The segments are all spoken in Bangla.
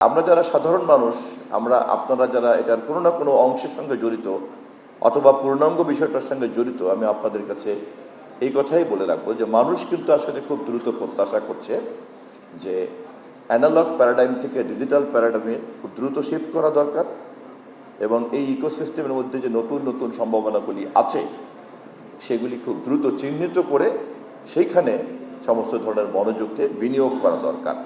আমরা যারা সাধারণ মানুষ, আপনারা যারা এটার কোনো না কোনো অংশের সঙ্গে জড়িত অথবা পূর্ণাঙ্গ বিষয়টার সঙ্গে জড়িত, আমি আপনাদের কাছে এই কথাই বলে রাখবো যে মানুষ কিন্তু আসলে খুব দ্রুত প্রত্যাশা করছে যে অ্যানালগ প্যারাডাইম থেকে ডিজিটাল প্যারাডাইমে খুব দ্রুত শিফট করা দরকার এবং এই ইকোসিস্টেমের মধ্যে যে নতুন নতুন সম্ভাবনাগুলি আছে সেগুলি খুব দ্রুত চিহ্নিত করে সেইখানে সমস্ত ধরনের মনোযোগকে বিনিয়োগ করা দরকার।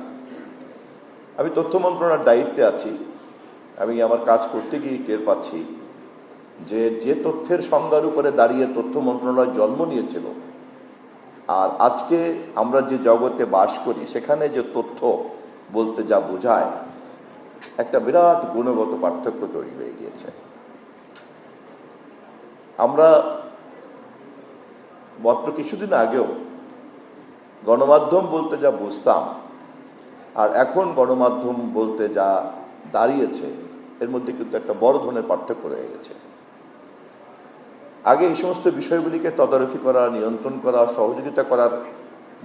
আমি তথ্য মন্ত্রণালয়ের দায়িত্বে আছি। আমি আমার কাজ করতে গিয়ে টের পাচ্ছি যে তথ্যের সংজ্ঞার উপরে দাঁড়িয়ে তথ্য মন্ত্রণালয় জন্ম নিয়েছিল আর আজকে আমরা যে জগতে বাস করি সেখানে যে তথ্য বলতে যা বোঝায় একটা বিরাট গুণগত পার্থক্য তৈরি হয়ে গিয়েছে। আমরা মাত্র কিছুদিন আগেও গণমাধ্যম বলতে যা বুঝতাম আর এখন গণমাধ্যম বলতে যা দাঁড়িয়েছে এর মধ্যে কিন্তু একটা বড় ধরনের পার্থক্য রয়ে গেছে। আগে এই সমস্ত বিষয়গুলিকে তদারকি করা, নিয়ন্ত্রণ করা, সহযোগিতা করার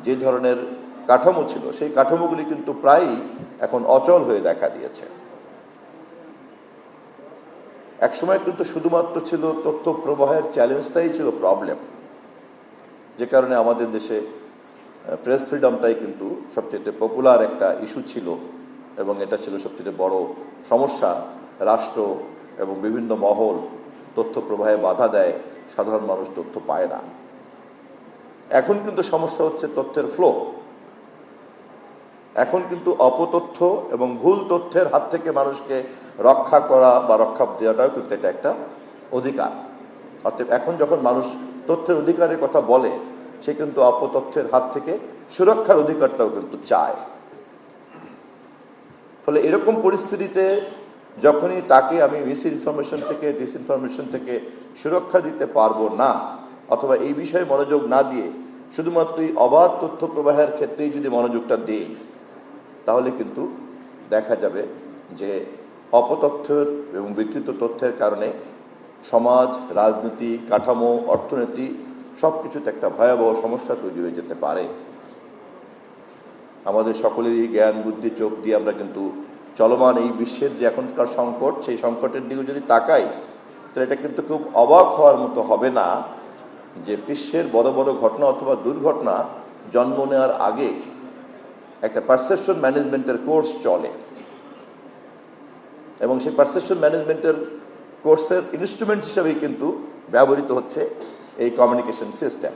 যে ধরনের কাঠামো ছিল সেই কাঠামোগুলি কিন্তু প্রায়ই এখন অচল হয়ে দেখা দিয়েছে। একসময় কিন্তু শুধুমাত্র ছিল তথ্য প্রবাহের চ্যালেঞ্জটাই ছিল প্রবলেম, যে কারণে আমাদের দেশে প্রেস ফ্রিডমটাই কিন্তু সবচেয়ে পপুলার একটা ইস্যু ছিল এবং এটা ছিল সবচেয়ে বড় সমস্যা। রাষ্ট্র এবং বিভিন্ন মহল তথ্য প্রবাহে বাধা দেয়, সাধারণ মানুষ তথ্য পায় না। এখন কিন্তু সমস্যা হচ্ছে তথ্যের ফ্লো। এখন কিন্তু অপতথ্য এবং ভুল তথ্যের হাত থেকে মানুষকে রক্ষা করা বা রক্ষা দেওয়াটাও কিন্তু এটা একটা অধিকার। অতএব এখন যখন মানুষ তথ্যের অধিকারের কথা বলে সে কিন্তু অপতথ্যের হাত থেকে সুরক্ষার অধিকারটাও কিন্তু চায়। ফলে এরকম পরিস্থিতিতে যখনই তাকে আমি মিস ইনফরমেশন থেকে, ডিসইনফরমেশন থেকে সুরক্ষা দিতে পারবো না অথবা এই বিষয়ে মনোযোগ না দিয়ে শুধুমাত্রই অবাধ তথ্য প্রবাহের ক্ষেত্রেই যদি মনোযোগটা দিই তাহলে কিন্তু দেখা যাবে যে অপতথ্যের এবং বিকৃত তথ্যের কারণে সমাজ, রাজনীতি, কাঠামো, অর্থনীতি সবকিছুতে একটা ভয়াবহ সমস্যা তৈরি হয়ে যেতে পারে। আমাদের সকলেরই জ্ঞান, বুদ্ধি, চোখ দিয়ে আমরা কিন্তু চলমান এই বিশ্বের যে এখনকার সংকট, সেই সংকটের দিকে যদি তাকাই তাহলে এটা কিন্তু খুব অবাক হওয়ার মতো হবে না যে বিশ্বের বড় বড় ঘটনা অথবা দুর্ঘটনা জন্ম নেওয়ার আগে একটা পারসেপশন ম্যানেজমেন্টের কোর্স চলে এবং সেই পারসেপশন ম্যানেজমেন্টের কোর্সের ইনস্ট্রুমেন্ট হিসেবেই কিন্তু ব্যবহৃত হচ্ছে এই কমিউনিকেশন সিস্টেম।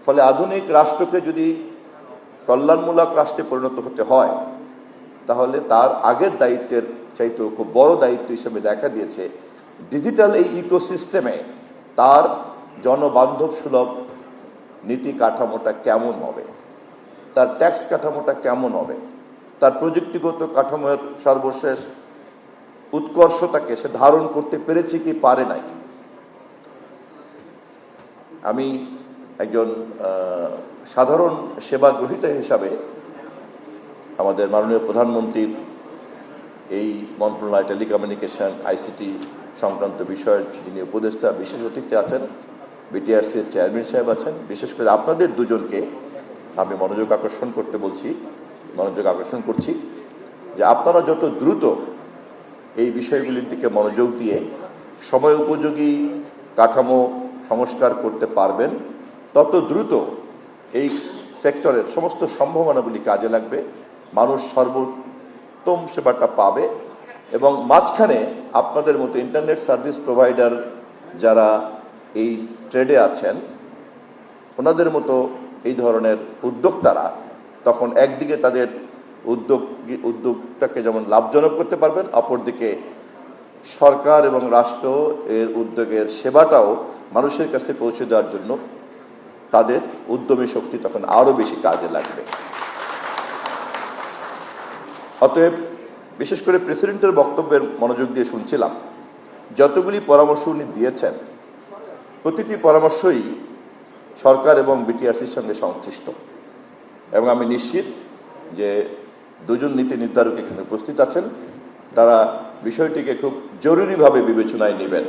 ফলে আধুনিক রাষ্ট্রকে যদি কল্যাণমূলক রাষ্ট্রে পরিণত হতে হয় তাহলে তার আগের দায়িত্বের চাইতেও খুব বড় দায়িত্ব হিসেবে দেখা দিয়েছে ডিজিটাল এই ইকোসিস্টেমে তার জনবান্ধব সুলভ নীতি কাঠামোটা কেমন হবে, তার ট্যাক্স কাঠামোটা কেমন হবে, তার প্রযুক্তিগত কাঠামোর সর্বশেষ উৎকর্ষতাকে সে ধারণ করতে পেরেছে কি পারে নাই। আমি একজন সাধারণ সেবা গ্রহীতা হিসাবে আমাদের মাননীয় প্রধানমন্ত্রীর এই মন্ত্রণালয় টেলিকমিউনিকেশন, আইসিটি সংক্রান্ত বিষয়ের যিনি উপদেষ্টা বিশেষ অতিথি আছেন, বিটিআরসির চেয়ারম্যান সাহেব আছেন, বিশেষ করে আপনাদের দুজনকে আমি মনোযোগ আকর্ষণ করছি যে আপনারা যত দ্রুত এই বিষয়গুলির দিকে মনোযোগ দিয়ে সময় উপযোগী কাঠামো সংস্কার করতে পারবেন তত দ্রুত এই সেক্টরের সমস্ত সম্ভাবনাগুলি কাজে লাগবে, মানুষ সর্বোত্তম সেবাটা পাবে এবং মাঝখানে আপনাদের মতো ইন্টারনেট সার্ভিস প্রোভাইডার যারা এই ট্রেডে আছেন ওনাদের মতো এই ধরনের উদ্যোক্তারা তখন একদিকে তাদের উদ্যোগটাকে যেমন লাভজনক করতে পারবেন, অপরদিকে সরকার এবং রাষ্ট্র এর উদ্যোগের সেবাটাও মানুষের কাছে পৌঁছে দেওয়ার জন্য তাদের উদ্যমী শক্তি তখন আরো বেশি কাজে লাগবে। অতএব বিশেষ করে প্রেসিডেন্টের বক্তব্যের মনোযোগ দিয়ে শুনছিলাম, যতগুলি পরামর্শ উনি দিয়েছেন প্রতিটি পরামর্শই সরকার এবং বিটিআরসির সঙ্গে সংশ্লিষ্ট এবং আমি নিশ্চিত যে দুজন নীতি নির্ধারক এখানে উপস্থিত আছেন, তারা বিষয়টিকে খুব জরুরিভাবে বিবেচনায় নেবেন।